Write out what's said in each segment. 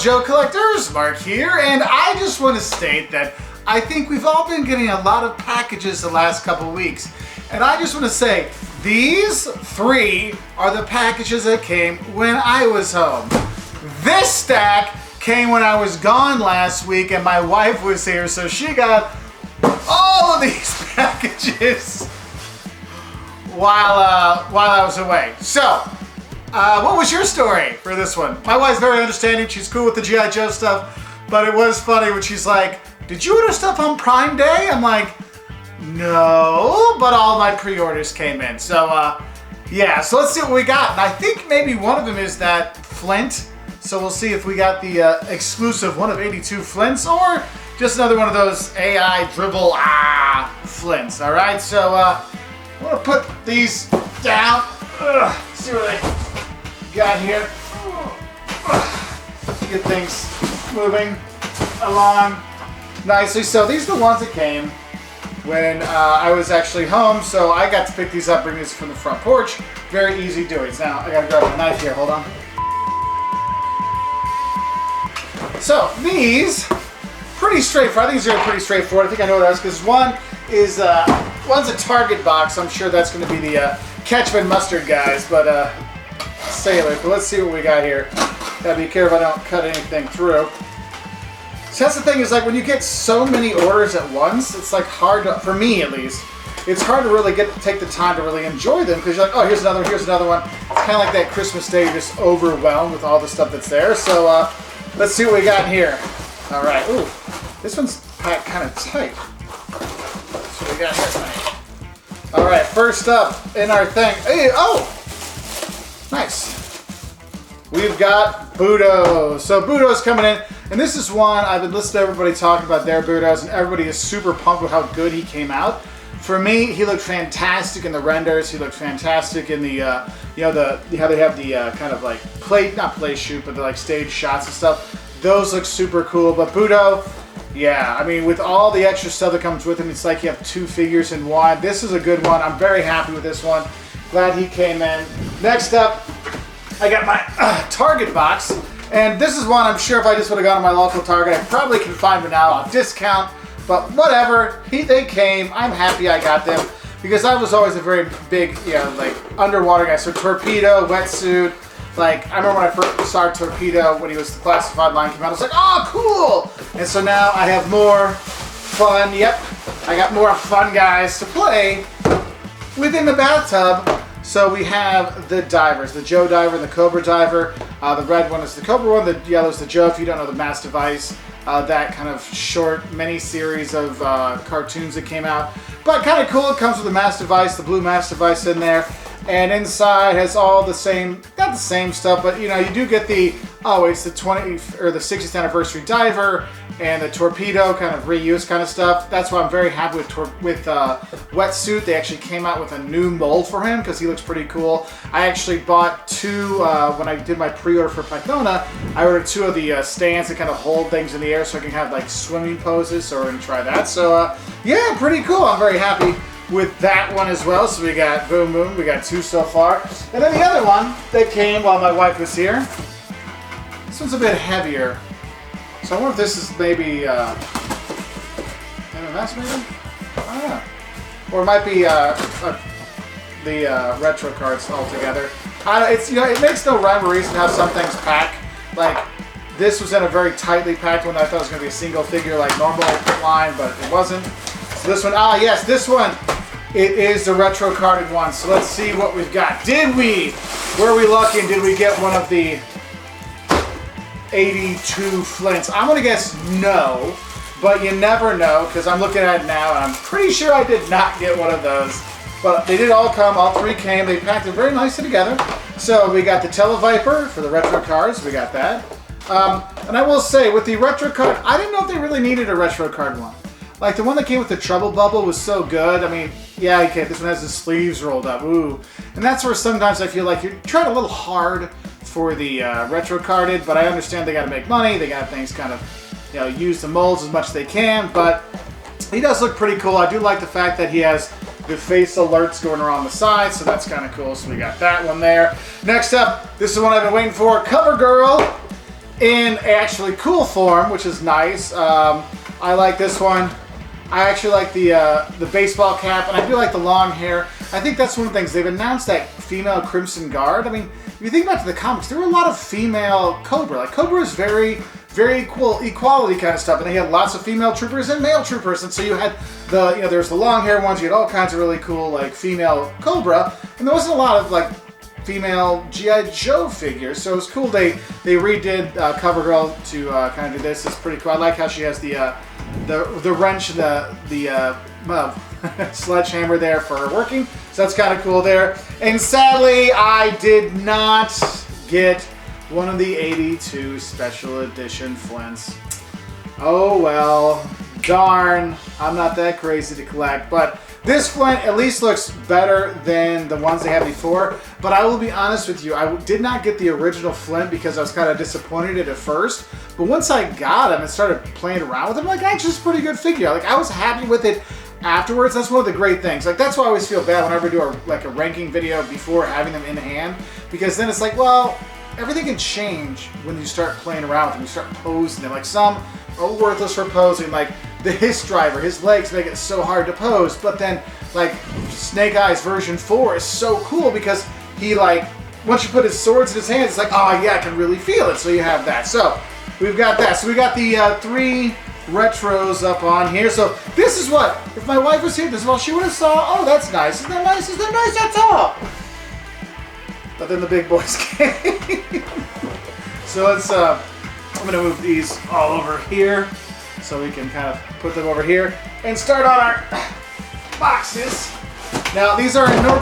Joe Collectors, Mark here, and I just want to state that I think we've all been getting a lot of packages the last couple weeks, and I just want to say these 3 are the packages that came when I was home. This stack came when I was gone last week and my wife was here, so she got all of these packages while I was away. So, what was your story for this one? My wife's very understanding. She's cool with the G.I. Joe stuff, but it was funny when she's like, "Did you order stuff on Prime Day?" I'm like, "No," but all my pre-orders came in. So, yeah, so let's see what we got. And I think maybe one of them is that Flint. So we'll see if we got the exclusive 1 of 82 Flints or just another one of those AI dribble Flints. All right, so I'm gonna put these down. See what I got here. Get things moving along nicely. So these are the ones that came when I was actually home. So I got to pick these up, bring these from the front porch. Very easy doings. Now I gotta grab a knife here. Hold on. So these, pretty straightforward. I think these are pretty straightforward. I think I know what it is because one's a Target box. I'm sure that's going to be the ketchup and mustard guys, but sailor. But let's see what we got here. Gotta be careful I don't cut anything through. So that's the thing is like when you get so many orders at once, it's like hard to, for me at least, it's hard to really take the time to really enjoy them because you're like, oh, here's another one. It's kind of like that Christmas Day, you're just overwhelmed with all the stuff that's there. So let's see what we got here. All right. Ooh, this one's packed kind of tight. That's what we got here. All right. First up in our thing. Hey, oh, nice. We've got Budo. So Budo's coming in, and this is one I've been listening to everybody talking about their Budos, and everybody is super pumped with how good he came out. For me, he looked fantastic in the renders. He looked fantastic in the, how they have the kind of like not play shoot, but the like stage shots and stuff. Those look super cool. But Budo, yeah, I mean, with all the extra stuff that comes with him, it's like you have 2 figures in one. This is a good one. I'm very happy with this one. Glad he came in. Next up, I got my Target box. And this is one I'm sure if I just would have gone to my local Target, I probably can find them now on discount. But whatever, they came. I'm happy I got them because I was always a very big, like underwater guy. So Torpedo, wetsuit. Like I remember when I first saw Torpedo when he was the classified line came out. I was like, oh, cool! And so now I have more fun. Yep, I got more fun guys to play within the bathtub. So we have the divers, the Joe diver and the Cobra diver. The red one is the Cobra one. The yellow is the Joe. If you don't know the Mass Device. That kind of short mini-series of cartoons that came out. But kind of cool, it comes with the Mass Device, the blue Mass Device in there. And inside has all the same, not the same stuff, but you do get the, it's the 20th or the 60th anniversary diver and the Torpedo kind of reuse kind of stuff. That's why I'm very happy with Wetsuit. They actually came out with a new mold for him because he looks pretty cool. I actually bought 2, when I did my pre-order for Pythona, I ordered 2 of the stands that kind of hold things in the air so I can have like swimming poses, so we're going to try that. So yeah, pretty cool. I'm very happy with that one as well. So we got Boom Boom, we got 2 so far. And then the other one that came while my wife was here, this one's a bit heavier. So I wonder if this is maybe MMS maybe? I don't know. Or it might be the retro cards altogether. It's it makes no rhyme or reason how some things pack. Like this was in a very tightly packed one. I thought it was going to be a single figure like normal line, but it wasn't. So this one, yes, this one. It is the retro carded one. So let's see what we've got. Were we lucky and did we get one of the 82 Flints? I'm gonna guess no, but you never know because I'm looking at it now and I'm pretty sure I did not get one of those. But they did all come, all 3 came. They packed it very nicely together. So we got the Televiper for the retro cards. We got that. And I will say with the retro card, I didn't know if they really needed a retro card one. Like the one that came with the Trouble Bubble was so good. I mean, yeah, okay, this one has the sleeves rolled up. Ooh. And that's where sometimes I feel like you're trying a little hard for the retro carded, but I understand they got to make money. They got things kind of, use the molds as much as they can, but he does look pretty cool. I do like the fact that he has the face alerts going around the side, so that's kind of cool. So we got that one there. Next up, this is one I've been waiting for, Covergirl. in actually cool form, which is nice. I like this one. I actually like the baseball cap, and I do like the long hair. I think that's one of the things. They've announced that female Crimson Guard. I mean, if you think back to the comics, there were a lot of female Cobra. Like, Cobra is very equality kind of stuff, and they had lots of female troopers and male troopers, and so you had there's the long hair ones, you had all kinds of really cool, like, female Cobra, and there wasn't a lot of, like, female G.I. Joe figures, so it was cool they redid Covergirl to kind of do this. It's pretty cool. I like how she has the wrench and the sledgehammer there for her working, so that's kind of cool there. And sadly, I did not get one of the 82 special edition Flints. Oh well, darn, I'm not that crazy to collect, but this Flint at least looks better than the ones they had before. But I will be honest with you, I did not get the original Flint because I was kind of disappointed at first. But once I got him and started playing around with him, like, actually it's a pretty good figure. Like, I was happy with it afterwards. That's one of the great things. Like, that's why I always feel bad whenever I do a ranking video before having them in hand, because then it's like, well, everything can change when you start playing around with them. You start posing them. Like, some are worthless for posing. Like the Hiss Driver, his legs make it so hard to pose. But then, like, Snake Eyes version 4 is so cool because he, like, once you put his swords in his hands, it's like, oh yeah, I can really feel it. So you have that. So we've got that. So we got the 3 retros up on here. So this is what, if my wife was here, this is what she would have saw. Oh, that's nice. Isn't that nice? Isn't that nice? That's all. But then the big boys came. So let's, I'm going to move these all over here so we can kind of put them over here and start on our boxes. Now, these are in no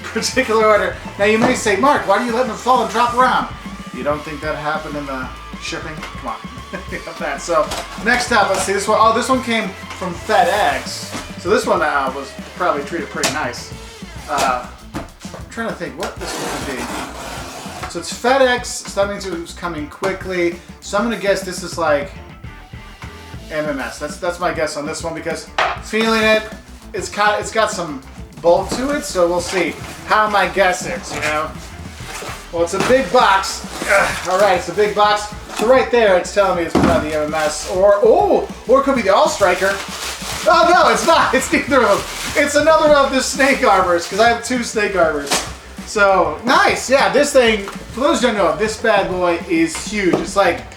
particular order. Now, you may say, Mark, why do you let them fall and drop around? You don't think that happened in the shipping? Come on. Got that. So, next up, let's see this one. Oh, this one came from FedEx. So this one was probably treated pretty nice. I'm trying to think what this one could be. So it's FedEx, so that means it was coming quickly. So I'm gonna guess this is like MMS. That's my guess on this one because feeling it, it's got some bulk to it. So we'll see how my guess is. You know. Well, it's a big box. All right, it's a big box. So right there, it's telling me it's probably the MMS or it could be the All Striker. Oh no, it's not. It's neither of them. It's another of the Snake Armors because I have 2 Snake Armors. So nice, yeah. This thing, for those who don't know, this bad boy is huge. It's like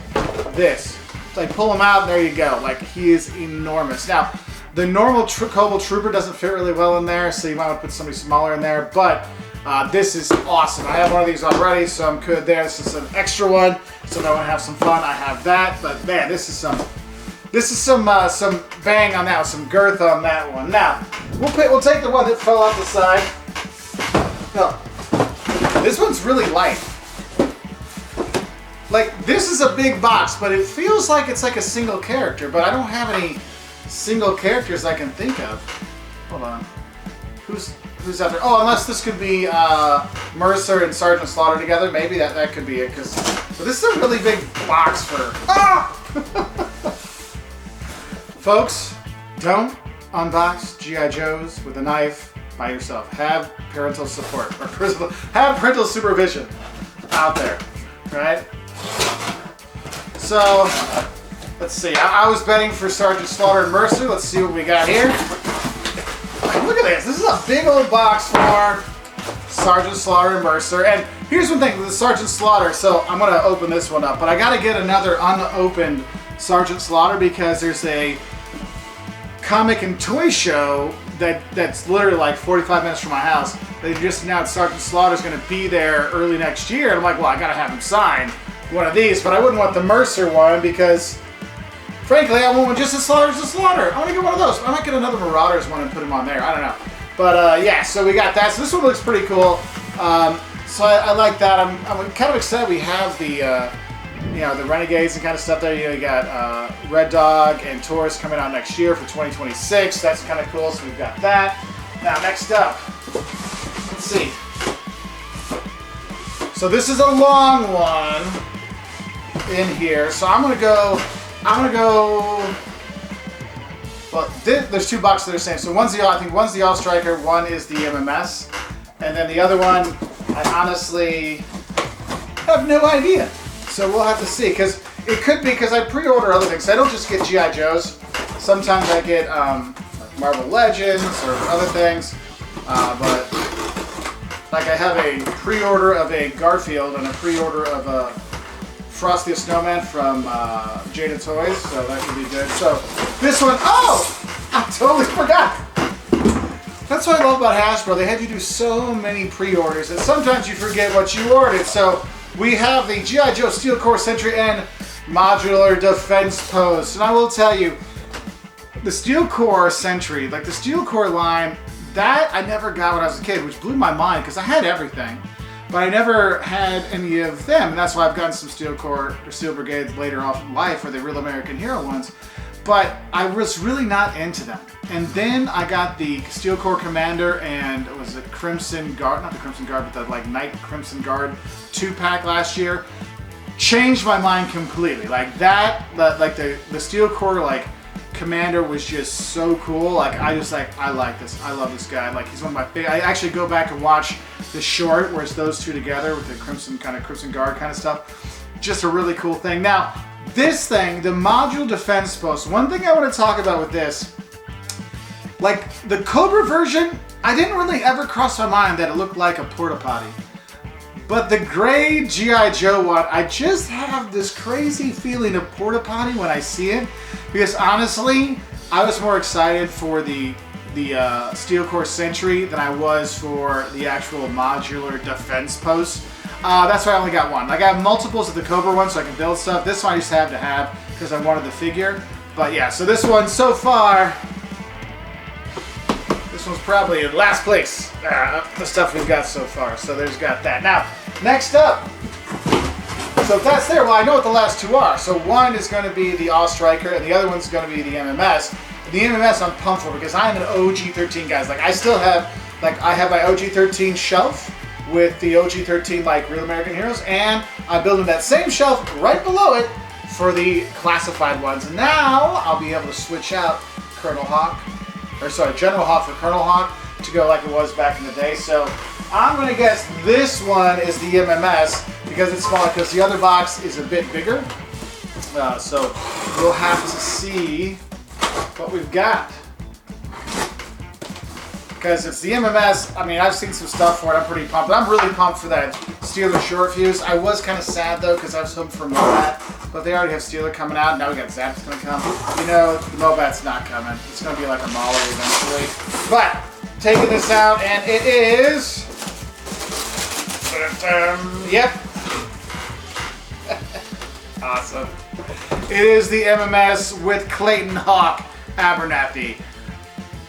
this. It's like pull him out, and there you go. Like he is enormous. Now, the normal Cobra Trooper doesn't fit really well in there, so you might want to put somebody smaller in there. But this is awesome. I have one of these already, so I'm good there. This is an extra one, so if I want to have some fun, I have that. But man, this is some bang on that one, some girth on that one. Now, we'll take the one that fell off the side. No, this one's really light. Like, this is a big box, but it feels like it's like a single character, but I don't have any single characters I can think of. Hold on. Who's out there? Oh, unless this could be Mercer and Sergeant Slaughter together. Maybe that could be it, because this is a really big box for... Ah! Folks, don't unbox G.I. Joes with a knife by yourself. Have parental support, or have parental supervision out there, right? So, let's see. I was betting for Sergeant Slaughter and Mercer. Let's see what we got here. Look at this. This is a big old box for Sergeant Slaughter and Mercer. And here's one thing with the Sergeant Slaughter. So, I'm going to open this one up, but I got to get another unopened Sergeant Slaughter because there's a comic and toy show that's literally like 45 minutes from my house. They just announced Sergeant Slaughter's going to be there early next year. And I'm like, well, I got to have him sign one of these, but I wouldn't want the Mercer one because, frankly, I want one just as Slaughter's a Slaughter. I want to get one of those. I might get another Marauders one and put him on there. I don't know. But yeah, so we got that. So this one looks pretty cool. So I like that. I'm kind of excited we have the the Renegades and kind of stuff there. You got Red Dog and Taurus coming out next year for 2026. That's kind of cool. So we've got that. Now next up, let's see. So this is a long one in here. So I'm gonna go. Well, there's 2 boxes that are the same. So I think one's the All Striker, one is the MMS, and then the other one, I honestly have no idea. So we'll have to see, because it could be because I pre-order other things. I don't just get G.I. Joes. Sometimes I get like Marvel Legends or other things. But like I have a pre-order of a Garfield and a pre-order of a Frosty the Snowman from Jada Toys, so that could be good. So this one, oh, I totally forgot. That's what I love about Hasbro. They have you do so many pre-orders that sometimes you forget what you ordered. So we have the G.I. Joe Steel Core Sentry and Modular Defense Post. And I will tell you, the Steel Core Sentry, like the Steel Core line, that I never got when I was a kid, which blew my mind because I had everything. But I never had any of them. And that's why I've gotten some Steel Core or Steel Brigades later off in life, or the Real American Hero ones. But I was really not into them. And then I got the Steel Core Commander and it was the Crimson Guard, not the Crimson Guard, but the like Knight Crimson Guard 2-pack last year. Changed my mind completely. Like that, like the Steel Core like Commander was just so cool. Like I like this. I love this guy. Like he's one of my favorite. I actually go back and watch the short where it's those two together with the Crimson Guard kind of stuff. Just a really cool thing. Now, this thing, the Module Defense Post, one thing I want to talk about with this, like the Cobra version, I didn't really ever cross my mind that it looked like a porta potty. But the gray G.I. Joe one, I just have this crazy feeling of porta potty when I see it. Because honestly, I was more excited for the Steel Core Sentry than I was for the actual Modular Defense Post. That's why I only got one. Like I have multiples of the Cobra one so I can build stuff. This one I just have to have because I wanted the figure. But yeah, so this one so far, this one's probably in last place. The stuff we've got so far. So there's got that. Now, next up. So if that's there, well, I know what the last two are. So one is going to be the All-Striker and the other one's going to be the MMS. The MMS I'm pumped for because I'm an OG-13 guys. Like I still have, like I have my OG-13 shelf with the OG-13 like Real American Heroes, and I'm building that same shelf right below it for the classified ones. And now I'll be able to switch out General Hawk for Colonel Hawk to go like it was back in the day. So I'm going to guess this one is the MMS because it's smaller, because the other box is a bit bigger. So we'll have to see what we've got. Because it's the MMS, I mean, I've seen some stuff for it, I'm pretty pumped. But I'm really pumped for that Steeler short fuse. I was kind of sad though, because I was hoping for Mobat. But they already have Steeler coming out, now we got Zap's going to come. You know, the Mobat's not coming. It's going to be like a Mauler eventually. But, taking this out, and it is... Yep. Awesome. It is the MMS with Clayton Hawk Abernathy.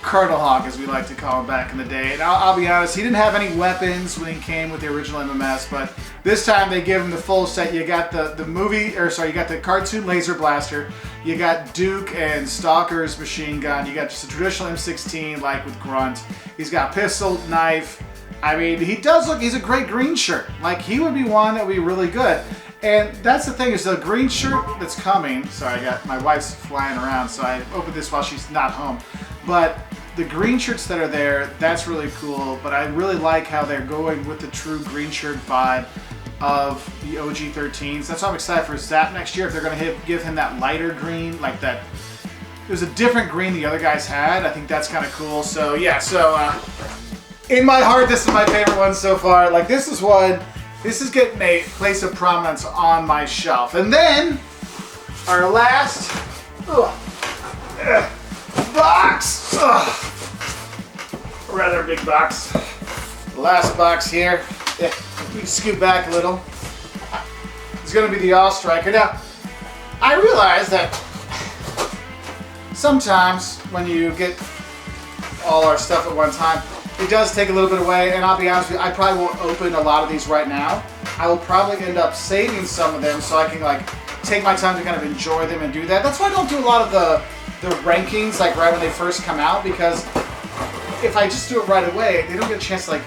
Colonel Hawk, as we like to call him back in the day. And I'll be honest, he didn't have any weapons when he came with the original MMS, but this time they give him the full set. You got you got the cartoon laser blaster, you got Duke and Stalker's machine gun, you got just a traditional M16 like with Grunt. He's got pistol, knife. I mean, he does look, he's a great green shirt. Like, he would be one that would be really good. And that's the thing, is the green shirt that's coming, sorry, my wife's flying around, so I opened this while she's not home. But the green shirts that are there, that's really cool, but I really like how they're going with the true green shirt vibe of the OG-13s. That's why I'm excited for Zap next year, if they're going to give him that lighter green, like that. It was a different green the other guys had. I think that's kind of cool. So yeah, in my heart, this is my favorite one so far. Like this is getting a place of prominence on my shelf. And then, our last box. Rather big box. The last box here. Yeah, we can scoot back a little. It's going to be the All-Striker. Now, I realize that sometimes when you get all our stuff at one time, it does take a little bit away, and I'll be honest with you, I probably won't open a lot of these right now. I will probably end up saving some of them so I can like take my time to kind of enjoy them and do that. That's why I don't do a lot of the rankings like right when they first come out, because if I just do it right away, they don't get a chance to like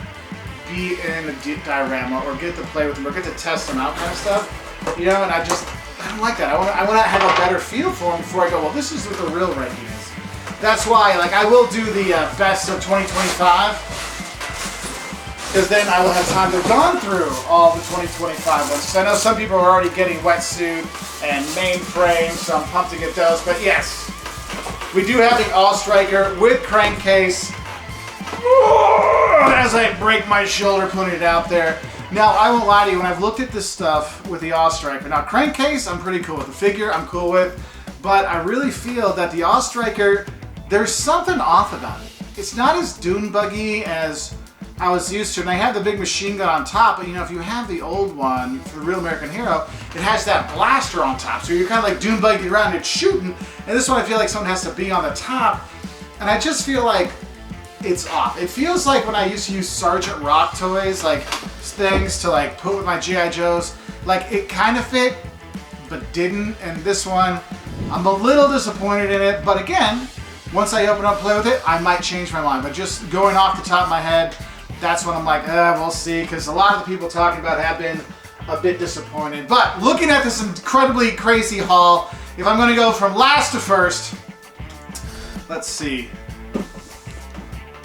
be in a diorama or get to play with them or get to test them out kind of stuff. You know, and I don't like that. I want to have a better feel for them before I go, well, this is what the real ranking is. That's why, like, I will do the best of 2025. because then I will have time to gone through all the 2025 ones. Because I know some people are already getting wetsuit and mainframe, so I'm pumped to get those. But yes, we do have the All-Striker with crankcase. As I break my shoulder putting it out there. Now, I won't lie to you, when I've looked at this stuff with the All-Striker, now crankcase, I'm pretty cool with. The figure, I'm cool with. But I really feel that the All-Striker, there's something off about it. It's not as dune buggy as I was used to, and I have the big machine gun on top, but you know, if you have the old one for the Real American Hero, it has that blaster on top, so you're kind of like dune buggy around and it's shooting, and this one I feel like someone has to be on the top, and I just feel like it's off. It feels like when I used to use Sergeant Rock toys, like things to like put with my G.I. Joes, like it kind of fit, but didn't, and this one, I'm a little disappointed in it, but again, once I open up and play with it, I might change my mind, but just going off the top of my head, that's when I'm like, we'll see, because a lot of the people talking about it have been a bit disappointed. But looking at this incredibly crazy haul, if I'm going to go from last to first, let's see.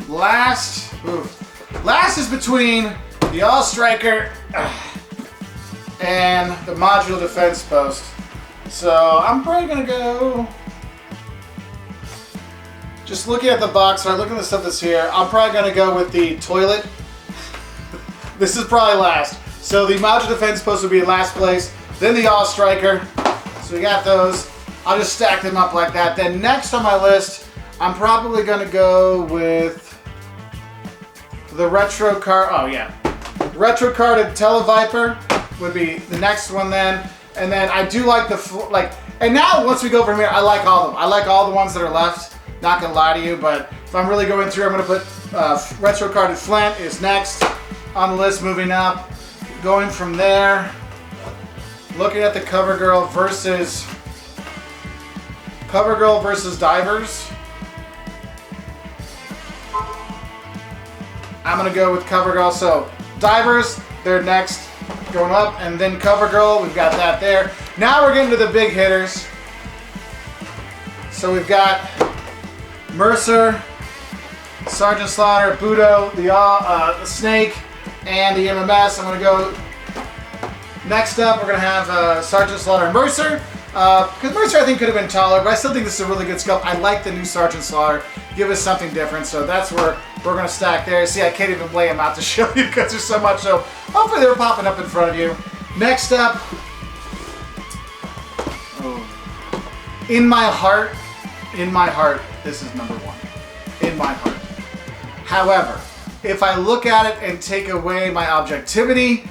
Last is between the All-Striker and the Modular Defense Post. So I'm probably going to go, just looking at the box art, looking at the stuff that's here, I'm probably going to go with the toilet. This is probably last. So the Modular Defense Post will be in last place, then the All-Striker. So we got those. I'll just stack them up like that. Then next on my list, I'm probably going to go with the retro card. Oh yeah, retro carded Televiper would be the next one then. And then I do like the and now once we go from here, I like all of them. I like all the ones that are left. Not gonna lie to you, but if I'm really going through, I'm gonna put retro carded Flint is next on the list. Moving up, going from there, looking at the Covergirl versus Divers. I'm gonna go with Covergirl. So Divers, they're next, going up, and then Covergirl, we've got that there. Now we're getting to the big hitters. So we've got Mercer, Sergeant Slaughter, Budo, the Snake, and the MMS. I'm gonna go. Next up, we're gonna have Sergeant Slaughter and Mercer. Because Mercer I think could have been taller, but I still think this is a really good sculpt. I like the new Sergeant Slaughter. Give us something different, so that's where we're going to stack there. See, I can't even lay them out to show you because there's so much, so hopefully they're popping up in front of you. Next up, in my heart, this is number one. In my heart. However, if I look at it and take away my objectivity,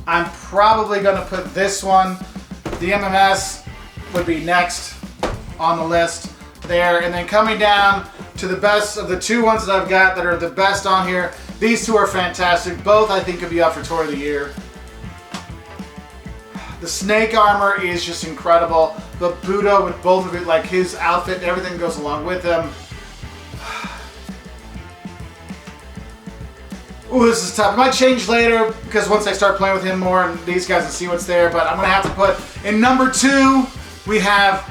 I'm probably going to put this one. The MMS would be next on the list there. And then coming down to the best of the two ones that I've got that are the best on here. These two are fantastic. Both I think could be up for Toy of the Year. The Snake armor is just incredible. The Budo with both of it, like his outfit and everything goes along with him. Ooh, this is tough. It might change later because once I start playing with him more and these guys and see what's there, but I'm going to have to put in number 2, we have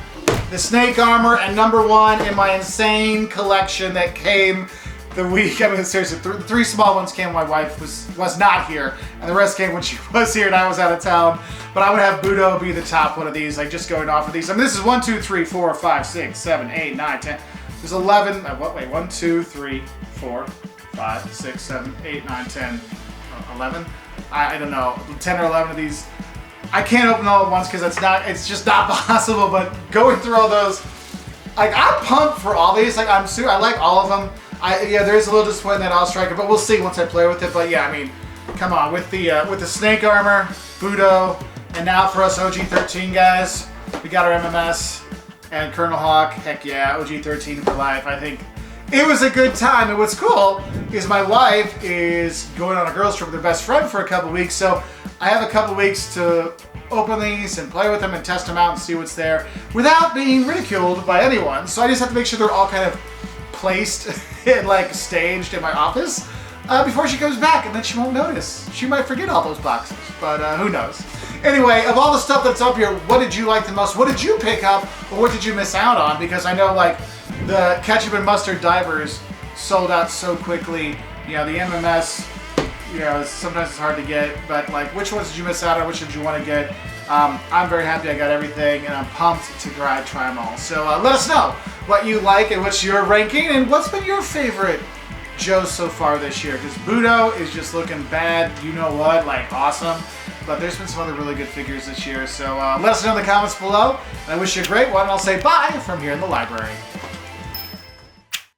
the Snake armor, and number 1 in my insane collection that came the week, I mean seriously, the 3 small ones came when my wife was not here, and the rest came when she was here and I was out of town. But I would have Budo be the top one of these, like just going off of these. I mean, this is 1, 2, 3, 4, 5, 6, 7, 8, 9, 10. There's 11, wait, 1, 2, 3, 4, 5, 6, 7, 8, 9, 10, 11. I don't know, 10 or 11 of these. I can't open all at once because it's just not possible. But going through all those, like I'm pumped for all these. Like I like all of them. Yeah, there is a little disappointment that All-Striker, but we'll see once I play with it. But yeah, I mean, come on, with the Snake armor, Budo, and now for us OG-13 guys, we got our MMS and Colonel Hawk. Heck yeah, OG-13 for life. I think it was a good time. And what's cool is my wife is going on a girls trip with her best friend for a couple weeks, so I have a couple weeks to open these and play with them and test them out and see what's there without being ridiculed by anyone. So I just have to make sure they're all kind of placed and like staged in my office before she comes back, and then she won't notice. She might forget all those boxes, but who knows. Anyway, of all the stuff that's up here, what did you like the most? What did you pick up, or what did you miss out on? Because I know like the ketchup and mustard divers sold out so quickly. You know, the MMS, you know, sometimes it's hard to get, but like, which ones did you miss out on? Which did you want to get? I'm very happy I got everything, and I'm pumped to try them all. So let us know what you like and what's your ranking, and what's been your favorite Joe so far this year. Because Budo is just looking bad, you know what, like awesome. But there's been some other really good figures this year. So let us know in the comments below. And I wish you a great one, and I'll say bye from here in the library.